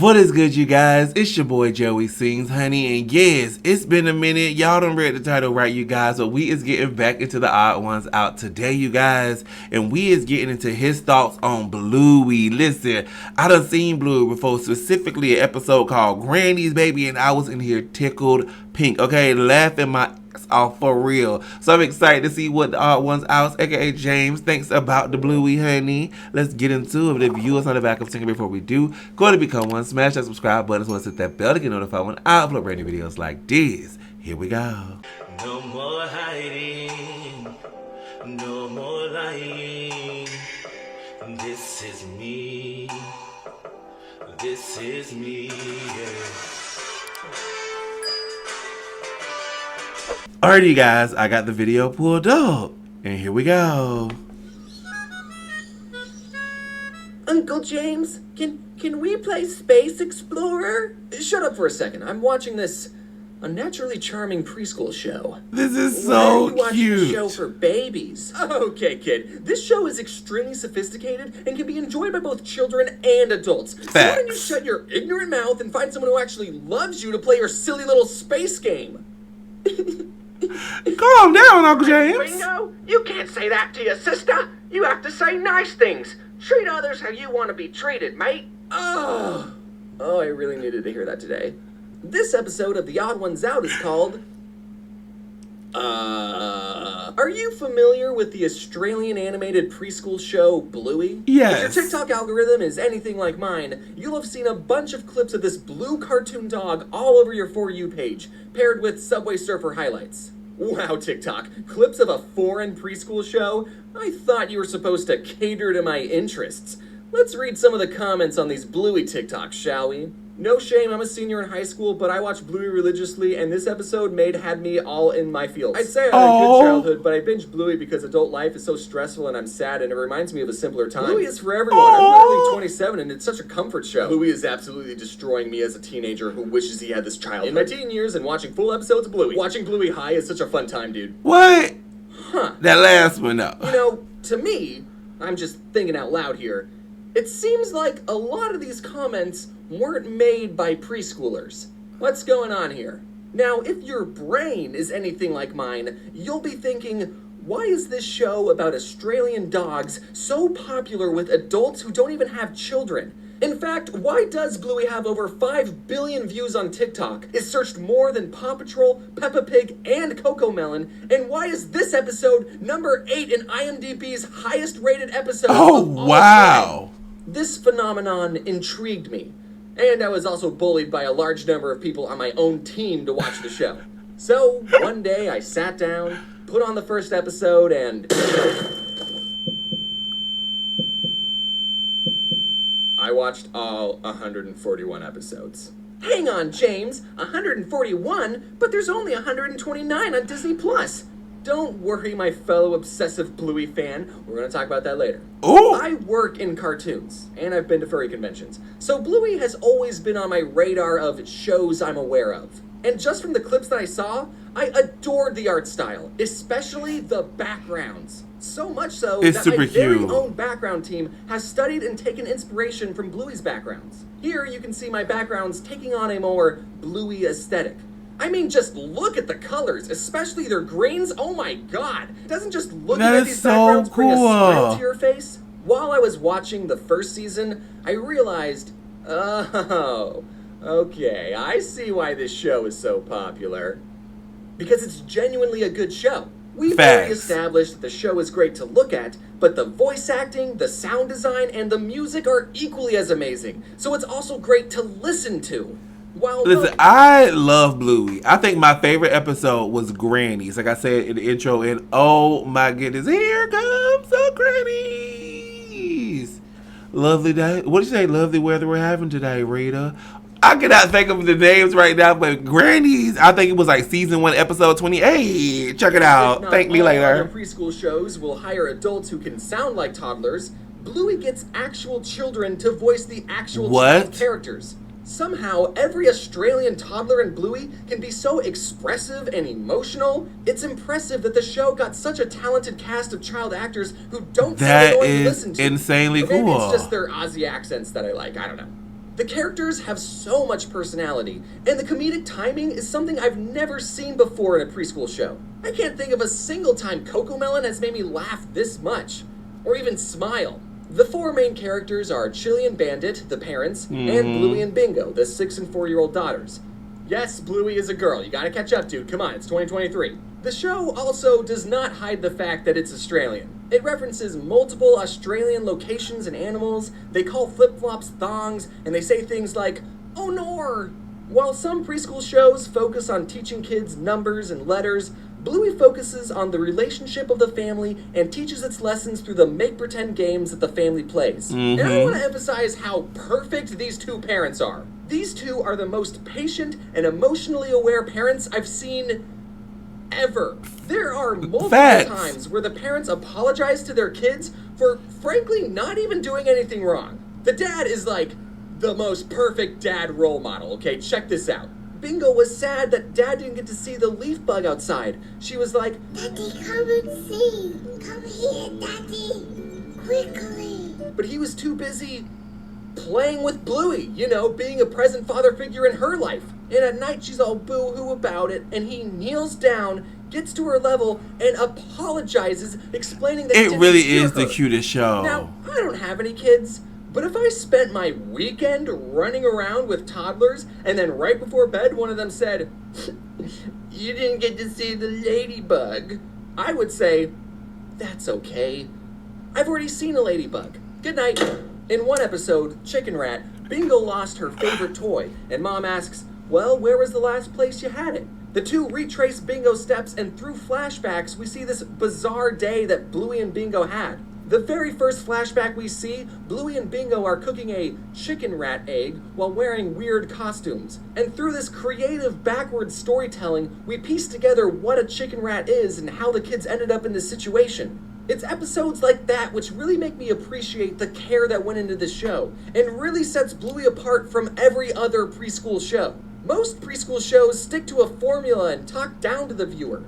What is good, you guys? It's your boy Joey Sings, honey, and yes, it's been a minute. Y'all done read the title right, you guys, but we is getting back into the Odd Ones Out today, you guys, and we is getting into his thoughts on Bluey. Listen, I done seen Bluey before, specifically an episode called Granny's Baby, and I was in here tickled pink, okay, laughing my ass off for real. So I'm excited to see what the Odd Ones Out, aka James, thinks about the Bluey, honey. Let's get into it. But if you are on the back of thinking before we do, go to become one, smash that subscribe button, as well as hit that bell to get notified when I upload brand new videos like this. Here we go. No more hiding, no more lying. This is me. This is me. Yeah. Alright, you guys, I got the video pulled up, and here we go. Uncle James, can we play Space Explorer? Shut up for a second. I'm watching this unnaturally charming preschool show. This is so Why are you watching cute. a show for babies? Okay, kid. This show is extremely sophisticated and can be enjoyed by both children and adults. So why don't you Facts. shut your ignorant mouth and find someone who actually loves you to play your silly little space game? Calm down, Uncle James. Bingo, you can't say that to your sister. You have to say nice things. Treat others how you want to be treated, mate. Oh, I really needed to hear that today. This episode of The Odd Ones Out is called... Are you familiar with the Australian animated preschool show Bluey? Yes. If your TikTok algorithm is anything like mine, you'll have seen a bunch of clips of this blue cartoon dog all over your For You page, paired with Subway Surfer highlights. Wow, TikTok, clips of a foreign preschool show? I thought you were supposed to cater to my interests. Let's read some of the comments on these Bluey TikToks, shall we? No shame, I'm a senior in high school, but I watched Bluey religiously, and this episode had me all in my feels. I'd say I had a good childhood, but I binged Bluey because adult life is so stressful and I'm sad, and it reminds me of a simpler time. Bluey is for everyone. I'm literally 27, and it's such a comfort show. Bluey is absolutely destroying me as a teenager who wishes he had this childhood. In my teen years and watching full episodes of Bluey. Watching Bluey high is such a fun time, dude. What? Huh. That last one, though. You know, to me, I'm just thinking out loud here, it seems like a lot of these comments weren't made by preschoolers. What's going on here? Now, if your brain is anything like mine, you'll be thinking, why is this show about Australian dogs so popular with adults who don't even have children? In fact, why does Bluey have over 5 billion views on TikTok, is searched more than Paw Patrol, Peppa Pig, and Cocomelon, and why is this episode number 8 in IMDb's highest rated episode Oh, of all wow. time? This phenomenon intrigued me, and I was also bullied by a large number of people on my own team to watch the show. So, one day I sat down, put on the first episode, and... I watched all 141 episodes. Hang on, James, 141? But there's only 129 on Disney+. Don't worry, my fellow obsessive Bluey fan. We're going to talk about that later. Ooh. I work in cartoons, and I've been to furry conventions. So Bluey has always been on my radar of shows I'm aware of. And just from the clips that I saw, I adored the art style, especially the backgrounds. So much so It's that super my very cute. own background team has studied and taken inspiration from Bluey's backgrounds. Here you can see my backgrounds taking on a more Bluey aesthetic. I mean, just look at the colors, especially their greens. Oh my god! Doesn't just looking That at is these so backgrounds bring a smile cool. to your face? While I was watching the first season, I realized, oh, okay, I see why this show is so popular. Because it's genuinely a good show. We've already Facts. established that the show is great to look at, but the voice acting, the sound design, and the music are equally as amazing. So it's also great to listen to. While Listen, I love Bluey. I think my favorite episode was Granny's. Like I said in the intro, and oh my goodness, here comes the Granny's. Lovely day. What did you say? Lovely weather we're having today, Rita. I cannot think of the names right now, but Granny's, I think it was like season 1, episode 28. Check it out. Not Thank me all later. Other preschool shows will hire adults who can sound like toddlers. Bluey gets actual children to voice the actual What? child characters. Somehow, every Australian toddler in Bluey can be so expressive and emotional. It's impressive that the show got such a talented cast of child actors who don't sound That annoying to is listen to. insanely Or maybe cool. it's just their Aussie accents that I like. I don't know. The characters have so much personality, and the comedic timing is something I've never seen before in a preschool show. I can't think of a single time CoComelon has made me laugh this much, or even smile. The four main characters are Chili and Bandit, the parents, and Bluey and Bingo, the 6 and 4-year-old daughters. Yes, Bluey is a girl. You gotta catch up, dude. Come on, it's 2023. The show also does not hide the fact that it's Australian. It references multiple Australian locations and animals. They call flip-flops thongs, and they say things like, "Oh nor!" While some preschool shows focus on teaching kids numbers and letters, Bluey focuses on the relationship of the family and teaches its lessons through the make-pretend games that the family plays. And I want to emphasize how perfect these two parents are. These two are the most patient and emotionally aware parents I've seen ever. There are multiple times where the parents apologize to their kids for, frankly, not even doing anything wrong. The dad is like the most perfect dad role model, okay? Check this out. Bingo was sad that Dad didn't get to see the leaf bug outside. She was like, "Daddy, come and see. Come here, Daddy. Quickly." But he was too busy playing with Bluey, you know, being a present father figure in her life. And at night she's all boo-hoo about it, and he kneels down, gets to her level, and apologizes, explaining that it really is the cutest show. Now, I don't have any kids, but if I spent my weekend running around with toddlers, and then right before bed one of them said, "You didn't get to see the ladybug," I would say, "That's okay. I've already seen a ladybug. Good night." In one episode, Chicken Rat, Bingo lost her favorite toy, and Mom asks, "Well, where was the last place you had it?" The two retrace Bingo's steps, and through flashbacks, we see this bizarre day that Bluey and Bingo had. The very first flashback we see, Bluey and Bingo are cooking a chicken rat egg while wearing weird costumes. And through this creative backwards storytelling, we piece together what a chicken rat is and how the kids ended up in this situation. It's episodes like that which really make me appreciate the care that went into this show, and really sets Bluey apart from every other preschool show. Most preschool shows stick to a formula and talk down to the viewer,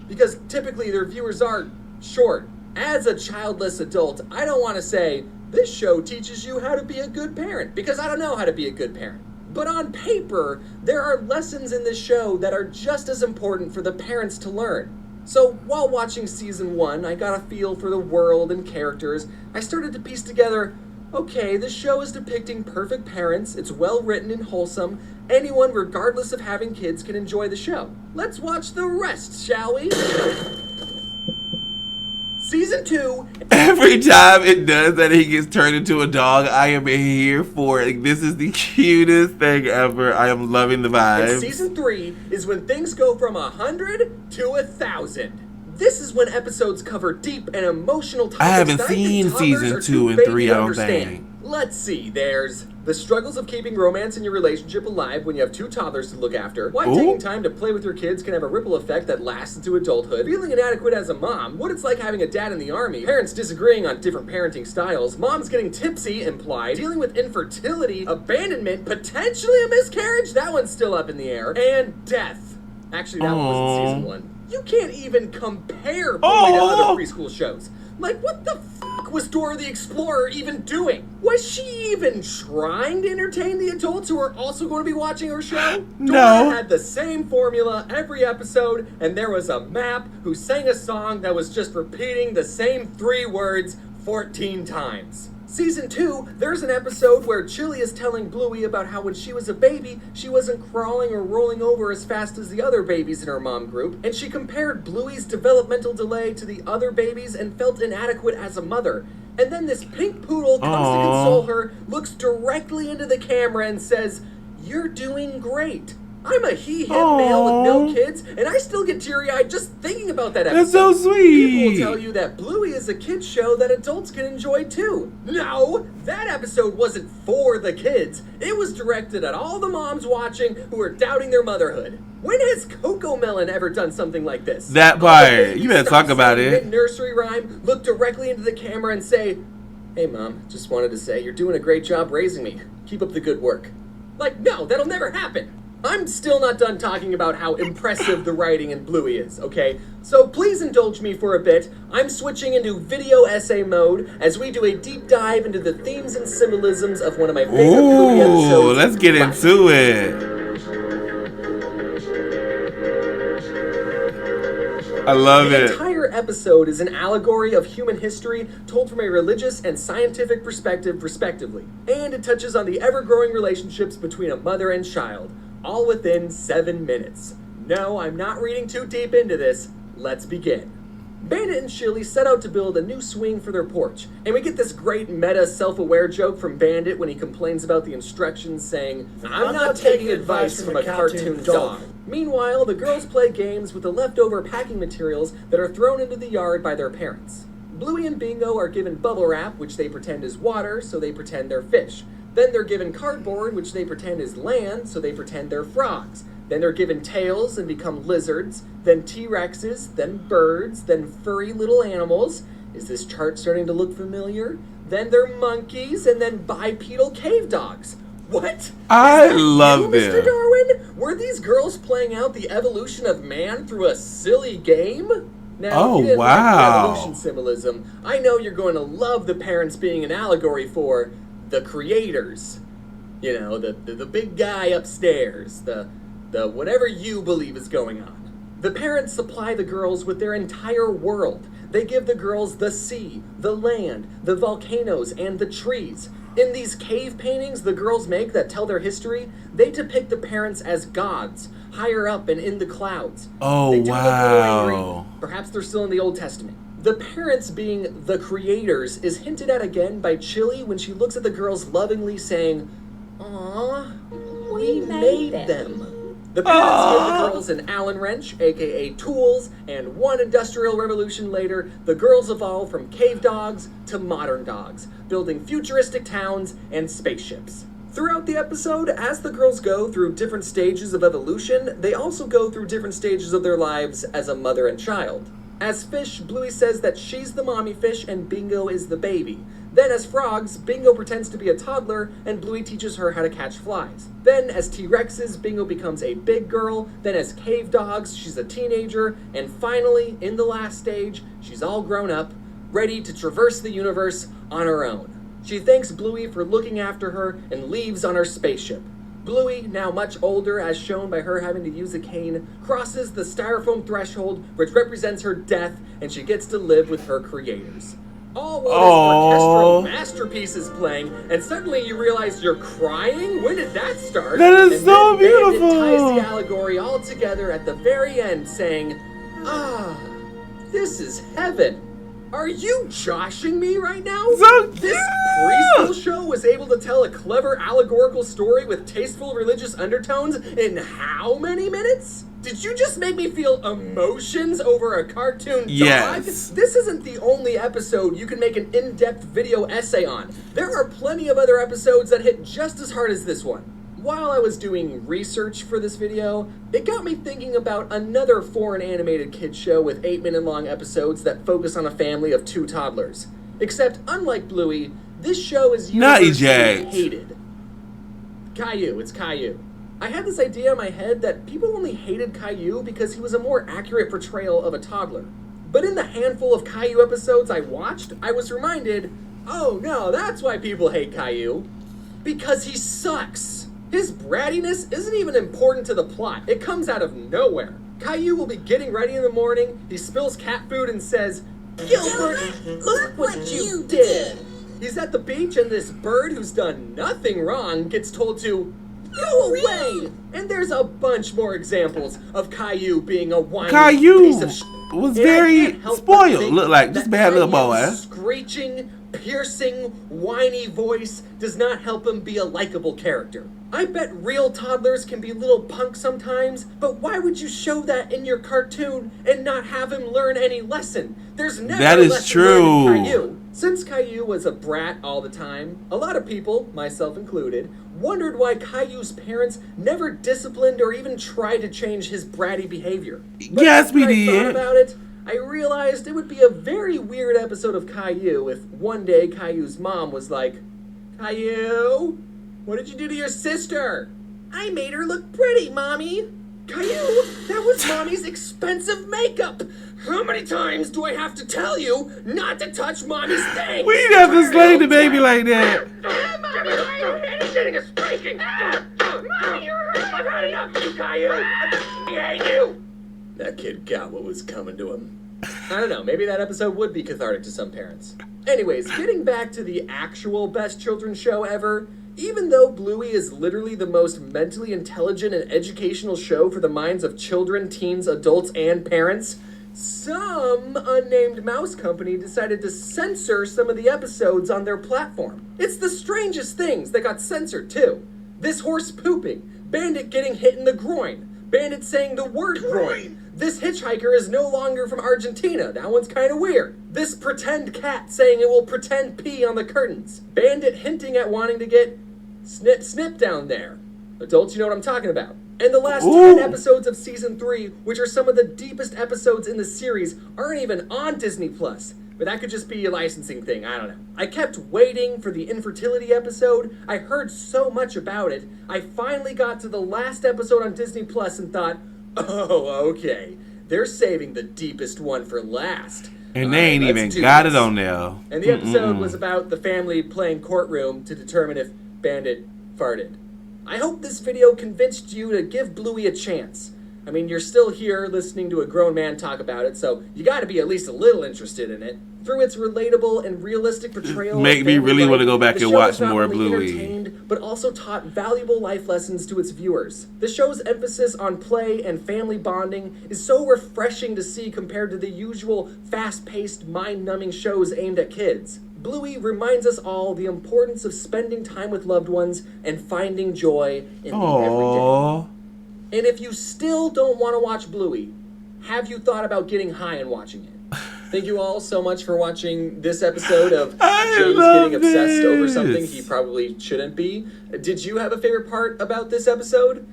because typically their viewers are short. As a childless adult, I don't want to say, this show teaches you how to be a good parent, because I don't know how to be a good parent. But on paper, there are lessons in this show that are just as important for the parents to learn. So while watching season 1, I got a feel for the world and characters. I started to piece together, okay, this show is depicting perfect parents, it's well written and wholesome, anyone regardless of having kids can enjoy the show. Let's watch the rest, shall we? Season 2. Every time it does that, he gets turned into a dog, I am here for it. Like, this is the cutest thing ever. I am loving the vibes. And season 3 is when things go from 100 to 1,000. This is when episodes cover deep and emotional topics. I haven't seen season 2 and 3, I don't think. Let's see, there's the struggles of keeping romance in your relationship alive when you have 2 toddlers to look after. Why taking time to play with your kids can have a ripple effect that lasts into adulthood. Feeling inadequate as a mom. What it's like having a dad in the army. Parents disagreeing on different parenting styles. Moms getting tipsy, implied. Dealing with infertility. Abandonment. Potentially a miscarriage. That one's still up in the air. And death. Actually, that one was in season 1. You can't even compare Bluey to other preschool shows. Like, what the fuck was Dora the Explorer even doing? Was she even trying to entertain the adults who are also going to be watching her show? No. Dora had the same formula every episode, and there was a map who sang a song that was just repeating the same 3 words 14 times. Season 2, there's an episode where Chili is telling Bluey about how when she was a baby, she wasn't crawling or rolling over as fast as the other babies in her mom group, and she compared Bluey's developmental delay to the other babies and felt inadequate as a mother. And then this pink poodle comes to console her, looks directly into the camera and says, "You're doing great." I'm a he-him male with no kids, and I still get teary-eyed just thinking about that episode. That's so sweet. People will tell you that Bluey is a kid's show that adults can enjoy too. No, that episode wasn't for the kids. It was directed at all the moms watching who are doubting their motherhood. When has CoComelon ever done something like this? That part, you better talk about it. Nursery rhyme, look directly into the camera and say, "Hey mom, just wanted to say you're doing a great job raising me. Keep up the good work." Like, no, that'll never happen. I'm still not done talking about how impressive the writing in Bluey is, okay? So please indulge me for a bit. I'm switching into video essay mode as we do a deep dive into the themes and symbolisms of one of my favorite Bluey episodes. Ooh, let's get into it. I love The it. entire episode is an allegory of human history told from a religious and scientific perspective, respectively. And it touches on the ever-growing relationships between a mother and child, all within 7 minutes. No, I'm not reading too deep into this. Let's begin. Bandit and Chili set out to build a new swing for their porch, and we get this great meta self-aware joke from Bandit when he complains about the instructions saying, I'm not taking advice from a cartoon dog. Meanwhile, the girls play games with the leftover packing materials that are thrown into the yard by their parents. Bluey and Bingo are given bubble wrap, which they pretend is water, so they pretend they're fish. Then they're given cardboard, which they pretend is land, so they pretend they're frogs. Then they're given tails and become lizards, then T-Rexes, then birds, then furry little animals. Is this chart starting to look familiar? Then they're monkeys, and then bipedal cave dogs. What? I love you, Mr. this. Darwin? Were these girls playing out the evolution of man through a silly game? Now, Oh, if you didn't like wow. evolution symbolism, I know you're going to love the parents being an allegory for the creators. You know, the big guy upstairs, the whatever you believe is going on. The parents supply the girls with their entire world. They give the girls the sea, the land, the volcanoes, and the trees. In these cave paintings the girls make that tell their history, they depict the parents as gods, higher up and in the clouds. Oh, They do look a little angry. wow. Perhaps they're still in the Old Testament. The parents being the creators is hinted at again by Chili when she looks at the girls lovingly saying, "Aw, we made them." The parents give the girls an Allen wrench, aka tools, and one industrial revolution later, the girls evolve from cave dogs to modern dogs, building futuristic towns and spaceships. Throughout the episode, as the girls go through different stages of evolution, they also go through different stages of their lives as a mother and child. As fish, Bluey says that she's the mommy fish and Bingo is the baby. Then as frogs, Bingo pretends to be a toddler and Bluey teaches her how to catch flies. Then as T-Rexes, Bingo becomes a big girl. Then as cave dogs, she's a teenager. And finally, in the last stage, she's all grown up, ready to traverse the universe on her own. She thanks Bluey for looking after her and leaves on her spaceship. Bluey, now much older as shown by her having to use a cane, crosses the styrofoam threshold which represents her death and she gets to live with her creators. All while this orchestral masterpiece is playing and suddenly you realize you're crying? When did that start? That is so then Bandit beautiful. ties the allegory all together at the very end saying, "Ah, this is heaven." Are you joshing me right now? So This cute. preschool show was able to tell a clever allegorical story with tasteful religious undertones in how many minutes? Did you just make me feel emotions over a cartoon dog? Yes. This isn't the only episode you can make an in-depth video essay on. There are plenty of other episodes that hit just as hard as this one. While I was doing research for this video, it got me thinking about another foreign animated kids show with 8-minute long episodes that focus on a family of 2 toddlers. Except, unlike Bluey, this show is Not universally eject. hated. Caillou, it's Caillou. I had this idea in my head that people only hated Caillou because he was a more accurate portrayal of a toddler. But in the handful of Caillou episodes I watched, I was reminded, oh no, that's why people hate Caillou. Because he sucks. His brattiness isn't even important to the plot. It comes out of nowhere. Caillou will be getting ready in the morning, he spills cat food and says, "Gilbert, look what you did." He's at the beach and this bird who's done nothing wrong gets told to go away. And there's a bunch more examples of Caillou being a whiny piece of shit. was And I very can't help but spoiled. think Looked like just that bad little Caillou's boy. Screeching, piercing, whiny voice does not help him be a likable character. I bet real toddlers can be little punks sometimes, but why would you show that in your cartoon and not have him learn any lesson? There's never That a is lesson learned in true. Caillou. Since Caillou was a brat all the time, a lot of people, myself included, wondered why Caillou's parents never disciplined or even tried to change his bratty behavior. But Yes, after we I thought did. about it, I realized it would be a very weird episode of Caillou if one day Caillou's mom was like, "Caillou, what did you do to your sister?" I made her look pretty, Mommy. Caillou, that was Mommy's expensive makeup. How many times do I have to tell you not to touch Mommy's things? We didn't have to slay the baby like that. Mommy, why are you getting a spanking? Mommy, you're hurt. I've had enough of you, Caillou. I hate you. That kid got what was coming to him. I don't know, maybe that episode would be cathartic to some parents. Anyways, getting back to the actual best children's show ever, even though Bluey is literally the most mentally intelligent and educational show for the minds of children, teens, adults, and parents, some unnamed mouse company decided to censor some of the episodes on their platform. It's the strangest things that got censored too. This horse pooping, Bandit getting hit in the groin, Bandit saying the word groin. This hitchhiker is no longer from Argentina. That one's kind of weird. This pretend cat saying it will pretend pee on the curtains. Bandit hinting at wanting to get snip snip down there. Adults, you know what I'm talking about. And the last 10 episodes of season 3, which are some of the deepest episodes in the series, aren't even on Disney Plus. But that could just be a licensing thing, I don't know. I kept waiting for the infertility episode. I heard so much about it. I finally got to the last episode on Disney Plus and thought, oh, okay. They're saving the deepest one for last. And they ain't even got it on there. And the episode was about the family playing courtroom to determine if Bandit farted. I hope this video convinced you to give Bluey a chance. I mean, you're still here listening to a grown man talk about it, so you gotta be at least a little interested in it. Through its relatable and realistic portrayal, make me really want to go back and watch more Bluey. Entertained, but also taught valuable life lessons to its viewers. The show's emphasis on play and family bonding is so refreshing to see compared to the usual fast-paced, mind-numbing shows aimed at kids. Bluey reminds us all the importance of spending time with loved ones and finding joy in the everyday. And if you still don't want to watch Bluey, have you thought about getting high and watching it? Thank you all so much for watching this episode of James getting obsessed over something he probably shouldn't be. Did you have a favorite part about this episode?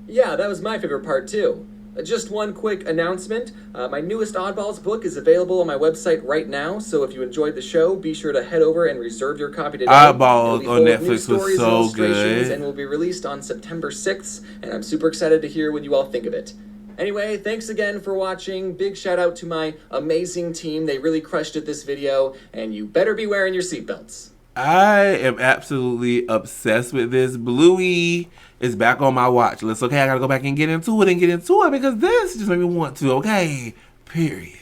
Yeah, that was my favorite part too. Just one quick announcement. My newest Oddballs book is available on my website right now, so if you enjoyed the show, be sure to head over and reserve your copy today. Oddballs on Netflix was so good. And will be released on September 6th, and I'm super excited to hear what you all think of it. Anyway, thanks again for watching. Big shout out to my amazing team. They really crushed it this video, and you better be wearing your seatbelts. I am absolutely obsessed with this. Bluey is back on my watch list. Okay, I gotta go back and get into it because this just made me want to. Okay, period.